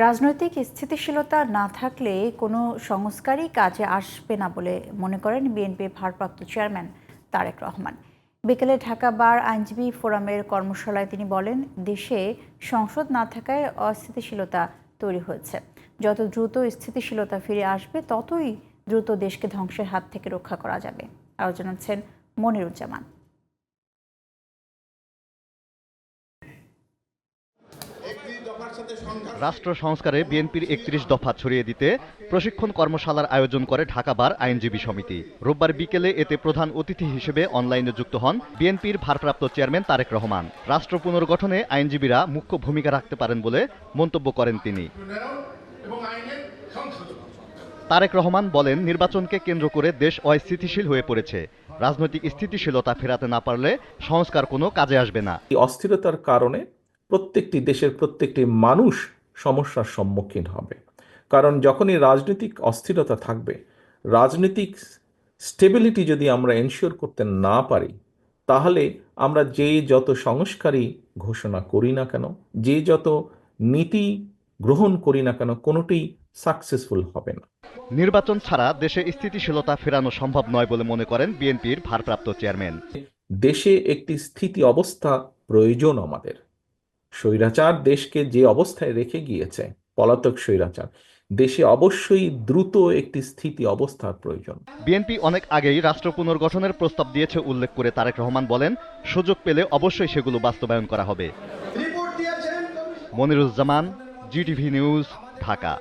রাজনৈতিক স্থিতিশীলতা না থাকলে কোনো সংস্কারই কাজে আসবে না বলে মনে করেন বিএনপির ভারপ্রাপ্ত চেয়ারম্যান তারেক রহমান। বিকেলে ঢাকা বার আইনজীবী ফোরামের কর্মশালায় তিনি বলেন, দেশে সংসদ না থাকায় অস্থিতিশীলতা তৈরি হয়েছে। যত দ্রুত স্থিতিশীলতা ফিরে আসবে ততই দ্রুত দেশকে ধ্বংসের হাত থেকে রক্ষা করা যাবে। আরও জানাচ্ছেন মনিরুজ্জামান। রাষ্ট্র সংস্কারে বিএনপির ৩১ দফা ছড়িয়ে দিতে প্রশিক্ষণ কর্মশালার আয়োজন করে ঢাকা বার আইনজীবী সমিতি। রোববার বিকেলে এতে প্রধান অতিথি হিসেবে অনলাইনে যুক্ত হন বিএনপির ভারপ্রাপ্ত চেয়ারম্যান তারেক রহমান। রাষ্ট্র পুনর্গঠনে আইনজীবীরা মুখ্য ভূমিকা রাখতে পারেন বলে মন্তব্য করেন তিনি। তারেক রহমান বলেন, নির্বাচনকে কেন্দ্র করে দেশ অস্থিতিশীল হয়ে পড়েছে। রাজনৈতিক স্থিতিশীলতা ফেরাতে না পারলে সংস্কার কোনো কাজে আসবে না। এই অস্থিরতার কারণে প্রত্যেকটি দেশের প্রত্যেকটি মানুষ সমস্যার সম্মুখীন হবে। কারণ যখনই রাজনৈতিক অস্থিরতা থাকবে, রাজনৈতিক স্টেবিলিটি যদি আমরা এনশিওর করতে না পারি, তাহলে আমরা যে যত সংস্কারই ঘোষণা করি না কেন, যে যত নীতি গ্রহণ করি না কেন, কোনোটি সাকসেসফুল হবে না। নির্বাচন ছাড়া দেশে স্থিতিশীলতা ফেরানো সম্ভব নয় বলে মনে করেন বিএনপির ভারপ্রাপ্ত চেয়ারম্যান। দেশে একটি স্থিতি অবস্থা প্রয়োজন আমাদের। স্বৈরাচার দেশকে যে অবস্থায় রেখে গিয়েছে, পলাতক স্বৈরাচার, দেশে অবশ্যই দ্রুত একটি স্থিতি অবস্থার প্রয়োজন। বিএনপি অনেক আগেই রাষ্ট্র পুনর্গঠনের প্রস্তাব দিয়েছে উল্লেখ করে তারেক রহমান বলেন, সুযোগ পেলে অবশ্যই সেগুলো বাস্তবায়ন করা হবে। Moniruzzaman, GTV news, Dhaka.